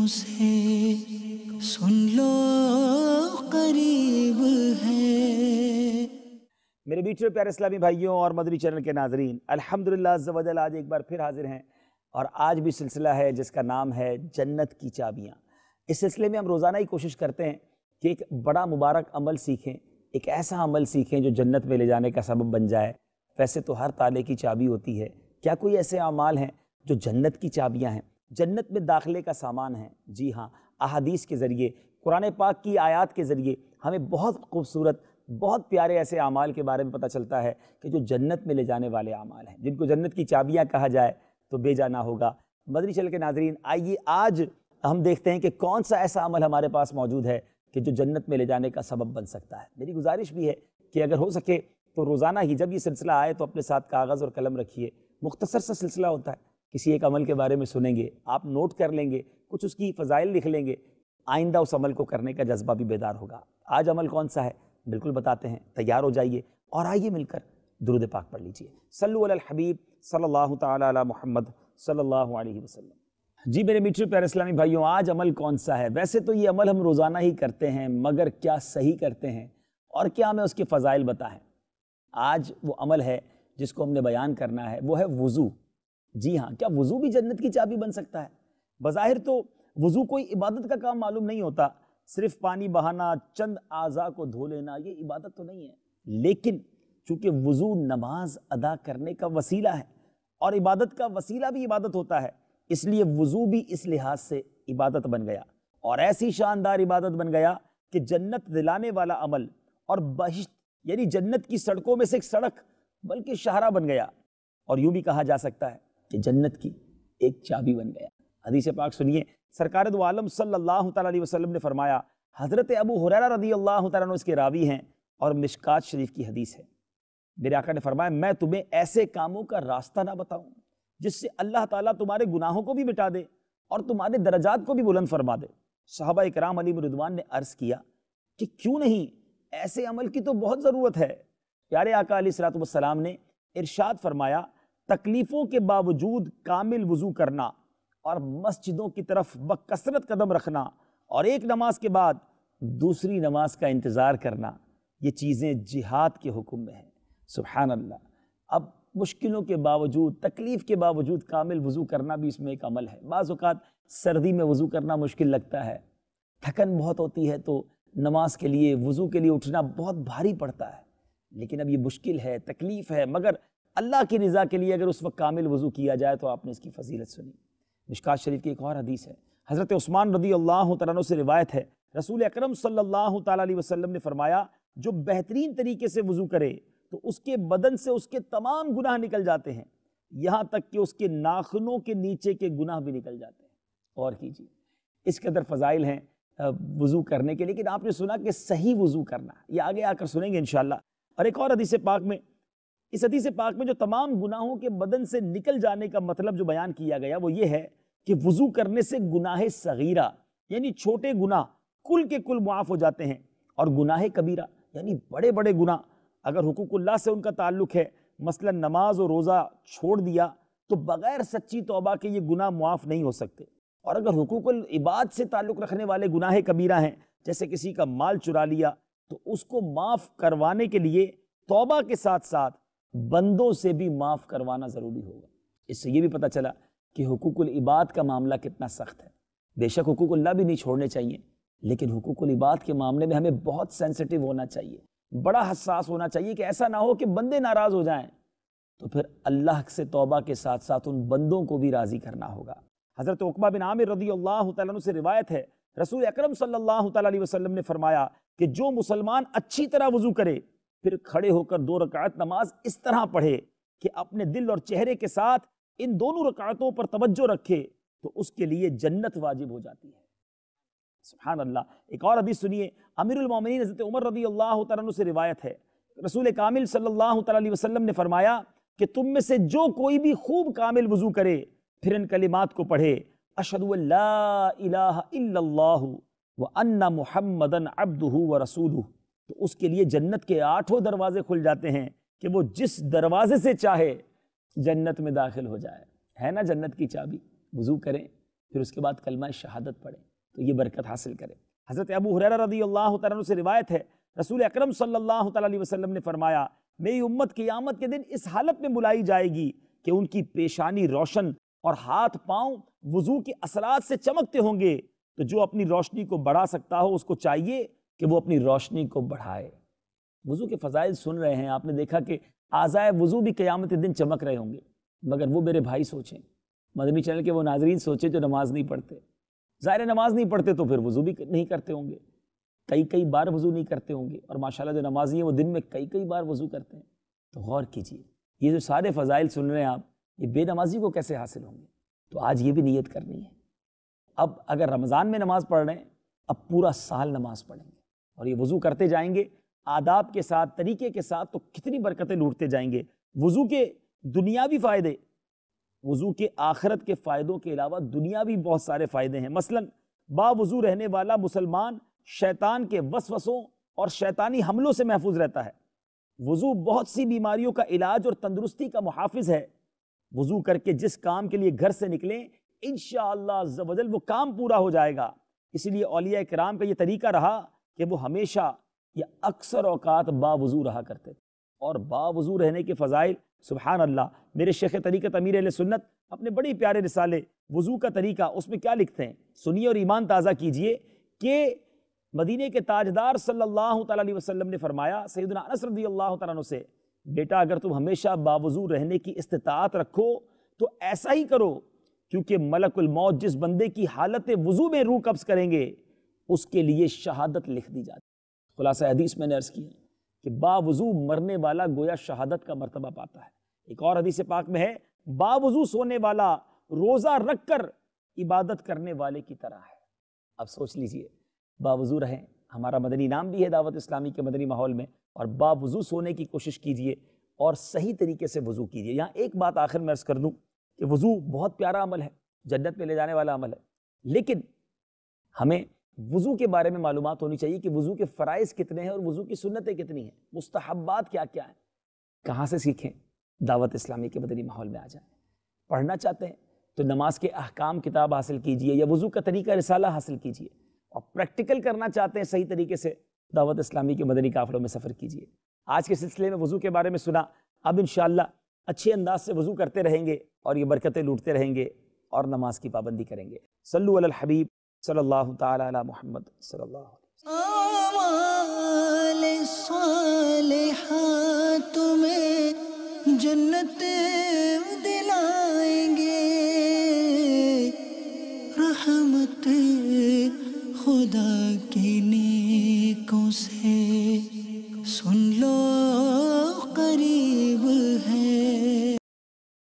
आँखों से सुन लो करीब है। मेरे मीठे प्यारे इस्लामी भाइयों और मदनी चैनल के नाजरीन, अल्हम्दुलिल्लाह अज़्ज़ा व जल आज एक बार फिर हाजिर हैं और आज भी सिलसिला है जिसका नाम है जन्नत की चाबियाँ। इस सिलसिले में हम रोज़ाना ही कोशिश करते हैं कि एक बड़ा मुबारक अमल सीखें, एक ऐसा अमल सीखें जो जन्नत में ले जाने का सबब बन जाए। वैसे तो हर ताले की चाबी होती है, क्या कोई ऐसे अमाल हैं जो जन्नत की चाबियाँ हैं, जन्नत में दाखिले का सामान है? जी हाँ, अहादीस के ज़रिए, कुरान पाक की आयत के ज़रिए हमें बहुत खूबसूरत, बहुत प्यारे ऐसे अमाल के बारे में पता चलता है कि जो जन्नत में ले जाने वाले अमाल हैं, जिनको जन्नत की चाबियाँ कहा जाए तो बेजाना होगा। मदनी चैनल के नाजरीन, आइए आज हम देखते हैं कि कौन सा ऐसा अमल हमारे पास मौजूद है कि जो जन्नत में ले जाने का सबब बन सकता है। मेरी गुजारिश भी है कि अगर हो सके तो रोज़ाना ही जब ये सिलसिला आए तो अपने साथ कागज़ और कलम रखिए। मुख्तसर सा सिलसिला होता है, किसी एक अमल के बारे में सुनेंगे, आप नोट कर लेंगे, कुछ उसकी फ़ज़ाइल लिख लेंगे, आइंदा उस अमल को करने का जज्बा भी बेदार होगा। आज अमल कौन सा है बिल्कुल बताते हैं, तैयार हो जाइए और आइए मिलकर दुरूद पाक पढ़ लीजिए। सल्लु अलल हबीब सल्लल्लाहु तआला अला मुहम्मद सल्लल्लाहु अलैहि वसल्लम। जी मेरे मीठे प्यारे इस्लामी भाइयों, आज अमल कौन सा है? वैसे तो ये अमल हम रोज़ाना ही करते हैं, मगर क्या सही करते हैं और क्या हमें उसके फ़ज़ाइल बताएं? आज वो अमल है जिसको हमने बयान करना है, वो है वज़ू। जी हाँ, क्या वज़ू भी जन्नत की चाबी बन सकता है? बज़ाहिर तो वज़ू कोई इबादत का काम मालूम नहीं होता, सिर्फ पानी बहाना, चंद आज़ा को धो लेना, ये इबादत तो नहीं है। लेकिन चूँकि वज़ू नमाज अदा करने का वसीला है और इबादत का वसीला भी इबादत होता है, इसलिए वज़ू भी इस लिहाज से इबादत बन गया और ऐसी शानदार इबादत बन गया कि जन्नत दिलाने वाला अमल और बहिश्त यानी जन्नत की सड़कों में से एक सड़क बल्कि शाहरा बन गया। और यूँ भी कहा जा सकता है कि जन्नत की एक चाबी बन गया। हदीस पाक सुनिए, सरकार दो आलम सल्लल्लाहु अलैहि वसल्लम ने फरमाया, हज़रत अबू हुरैरा रज़ियल्लाहु तआला अन्हु इसके रावी हैं और मिशकात शरीफ की हदीस है। मेरे आका ने फरमाया, मैं तुम्हें ऐसे कामों का रास्ता ना बताऊं जिससे अल्लाह ताला तुम्हारे गुनाहों को भी मिटा दे और तुम्हारे दरजात को भी बुलंद फरमा दे। सहाबा इकराम अलैहिम रिदवान ने अर्ज़ किया कि क्यों नहीं, ऐसे अमल की तो बहुत ज़रूरत है। प्यारे आका अलैहिस्सलातु वस्सलाम ने इरशाद फरमाया, तकलीफ़ों के बावजूद कामिल वज़ू करना और मस्जिदों की तरफ बकसरत कदम रखना और एक नमाज के बाद दूसरी नमाज का इंतज़ार करना, ये चीज़ें जिहाद के हुक्म में हैं। सुभान अल्लाह। अब मुश्किलों के बावजूद, तकलीफ़ के बावजूद कामिल वज़ू करना भी इसमें एक अमल है। बाज़ औक़ात सर्दी में वज़ू करना मुश्किल लगता है, थकन बहुत होती है, तो नमाज के लिए, वज़ू के लिए उठना बहुत भारी पड़ता है। लेकिन अब ये मुश्किल है, तकलीफ़ है, मगर अल्लाह की रज़ा के लिए अगर उस वक्त कामिल वज़ू किया जाए तो आपने इसकी फ़जीलत सुनी। मिशकात शरीफ की एक और हदीस है, हज़रत उस्मान रज़ियल्लाहु तआला अन्हु से रिवायत है, रसूल अकरम सल्लल्लाहु तआला अलैहि वसल्लम ने फरमाया, जो बेहतरीन तरीके से वज़ू करे तो उसके बदन से उसके तमाम गुनाह निकल जाते हैं, यहाँ तक कि उसके नाखूनों के नीचे के गुनाह भी निकल जाते हैं। और कीजिए, इस कदर फ़ज़ाइल हैं वज़ू करने के। लेकिन आपने सुना कि सही वज़ू करना, ये आगे आकर सुनेंगे इंशाअल्लाह। और एक और हदीस पाक में, इस हदीस पाक में जो तमाम गुनाहों के बदन से निकल जाने का मतलब जो बयान किया गया वो ये है कि वज़ू करने से गुनाह सगीरा यानी छोटे गुनाह कुल के कुल मुआफ़ हो जाते हैं, और गुनाह कबीरा यानी बड़े बड़े गुनाह अगर हुकूकुल्लाह से उनका ताल्लुक़ है, मसलन नमाज और रोज़ा छोड़ दिया, तो बग़ैर सच्ची तौबा के ये गुनाह मुआफ़ नहीं हो सकते। और अगर हुकूकुल इबाद से ताल्लुक़ रखने वाले गुनाह कबीरा हैं, जैसे किसी का माल चुरा लिया, तो उसको माफ़ करवाने के लिए तौबा के साथ साथ बंदों से भी माफ़ करवाना ज़रूरी होगा। इससे ये भी पता चला कि हुकूकुल इबाद का मामला कितना सख्त है। बेशक हुकूकुल्लाह भी नहीं छोड़ने चाहिए, लेकिन हुकूकुल इबाद के मामले में हमें बहुत सेंसिटिव होना चाहिए, बड़ा हसास होना चाहिए कि ऐसा ना हो कि बंदे नाराज़ हो जाएं, तो फिर अल्लाह से तौबा के साथ साथ उन बंदों को भी राज़ी करना होगा। हज़रत उक़बा बिन आमिर रज़ियल्लाहु तआला अन्हु से रिवायत है, रसूल अकरम सल्लल्लाहु तआला अलैहि वसल्लम ने फरमाया कि जो मुसलमान अच्छी तरह वज़ू करे, फिर खड़े होकर 2 रकात नमाज इस तरह पढ़े कि अपने दिल और चेहरे के साथ इन दोनों रकातों पर तवज्जो रखे, तो उसके लिए जन्नत वाजिब हो जाती है। सुभान अल्लाह। एक और हदीस सुनिए, अमीरुल मोमिनीन हज़रत उमर रज़ियल्लाहु तआला अन्हु से रिवायत है, रसूल कामिल सल्लल्लाहु तआला अलैहि वसल्लम ने फरमाया कि तुम में से जो कोई भी खूब कामिल वज़ू करे, फिर इन कलिमात को पढ़े, अशहदु अल्ला इलाहा इल्लल्लाहु व अन्ना मुहम्मदन अब्दुहु व रसूलुहु, तो उसके लिए जन्नत के 8 दरवाजे खुल जाते हैं कि वो जिस दरवाजे से चाहे जन्नत में दाखिल हो जाए। है ना जन्नत की चाबी? वज़ू करें, پھر اس کے بعد کلمہ شہادت پڑھیں تو یہ برکت حاصل کریں۔ حضرت ابو ہریرہ رضی اللہ تعالیٰ عنہ سے روایت ہے، رسول اکرم صلی اللہ تعالیٰ علیہ وسلم نے فرمایا، میری امت قیامت کے دن اس حالت میں بلائی جائے گی کہ ان کی پیشانی روشن اور ہاتھ پاؤں وضو کے اثرات سے چمکتے ہوں گے، تو جو اپنی روشنی کو بڑھا سکتا ہو اس کو چاہیے کہ وہ اپنی روشنی کو بڑھائے۔ وضو کے فضائل سن رہے ہیں، آپ نے دیکھا کہ اعضائے وضو بھی قیامت کے دن چمک رہے ہوں گے، مگر وہ میرے بھائی سوچیں، مدنی چینل کے وہ ناظرین سوچیں جو نماز نہیں پڑھتے، ظاہر نماز نہیں پڑھتے تو پھر وضو بھی نہیں کرتے ہوں گے، کئی بار وضو نہیں کرتے ہوں گے، اور ماشاءاللہ جو نمازی ہیں وہ دن میں کئی بار وضو کرتے ہیں۔ تو غور کیجئے، یہ جو سارے فضائل سن رہے ہیں آپ، یہ بے نمازی کو کیسے حاصل ہوں گے؟ تو آج یہ بھی نیت کرنی ہے۔ اب اگر رمضان میں نماز پڑھ رہے ہیں، اب پورا سال نماز پڑھیں گے، اور یہ وضو کرتے جائیں گے آداب کے ساتھ، طریقے کے ساتھ، تو کتنی برکتیں لوٹتے جائیں گے۔ وضو کے دنیاوی فائدے، وضو کے آخرت کے فائدوں کے علاوہ دنیاوی بہت سارے فائدے ہیں۔ مثلا با وضو رہنے والا مسلمان شیطان کے وسوسوں اور شیطانی حملوں سے محفوظ رہتا ہے۔ وضو بہت سی بیماریوں کا علاج اور تندرستی کا محافظ ہے۔ وضو کر کے جس کام کے لیے گھر سے نکلیں، انشاءاللہ عز و جل وہ کام پورا ہو جائے گا۔ اسی لیے اولیاء کرام کا یہ طریقہ رہا کہ وہ ہمیشہ یا اکثر اوقات با وضو رہا کرتے تھے، اور با وضو رہنے کے فضائل سبحان اللہ۔ میرے شیخ طریقت امیر اہل سنت اپنے بڑی پیارے رسالے وضو کا طریقہ، اس میں کیا لکھتے ہیں، سنیے اور ایمان تازہ کیجئے کہ مدینے کے تاجدار صلی اللہ تعالیٰ علیہ وسلم نے فرمایا سیدنا انس رضی اللہ تعالیٰ عنہ سے، بیٹا اگر تم ہمیشہ باوضو رہنے کی استطاعت رکھو تو ایسا ہی کرو، کیونکہ ملک الموت جس بندے کی حالت وضو میں روح قبض کریں گے اس کے لیے شہادت لکھ دی جاتی۔ خلاصہ حدیث میں نے عرض کیا کہ باوضو مرنے والا گویا شہادت کا مرتبہ پاتا ہے۔ ایک اور حدیث پاک میں ہے، باوضو سونے والا روزہ رکھ کر عبادت کرنے والے کی طرح ہے۔ اب سوچ لیجئے، باوضو رہیں، ہمارا مدنی نام بھی ہے دعوت اسلامی کے مدنی ماحول میں، اور باوضو سونے کی کوشش کیجئے اور صحیح طریقے سے وضو کیجئے۔ یہاں ایک بات آخر میں عرض کر دوں کہ وضو بہت پیارا عمل ہے، جنت میں لے جانے والا عمل ہے، لیکن ہمیں وضو کے بارے میں معلومات ہونی چاہیے کہ وضو کے فرائض کتنے ہیں اور وضو کی سنتیں کتنی ہیں، مستحبات کیا کیا ہیں۔ کہاں سے سیکھیں؟ دعوت اسلامی کے مدنی ماحول میں آ جائیں۔ پڑھنا چاہتے ہیں تو نماز کے احکام کتاب حاصل کیجئے یا وضو کا طریقہ رسالہ حاصل کیجئے، اور پریکٹیکل کرنا چاہتے ہیں صحیح طریقے سے دعوت اسلامی کے مدنی قافلوں میں سفر کیجئے۔ آج کے سلسلے میں وضو کے بارے میں سنا، اب انشاءاللہ اچھے انداز سے وضو کرتے رہیں گے اور یہ برکتیں لوٹتے رہیں گے اور نماز کی پابندی کریں گے۔ صلو علی الحبیب صلی اللہ تعالی علی محمد صلی اللہ علیہ وسلم۔ اعمال صالحات میں جنت دلائیں گے، رحمت خدا کی نیکوں سے سن لو قریب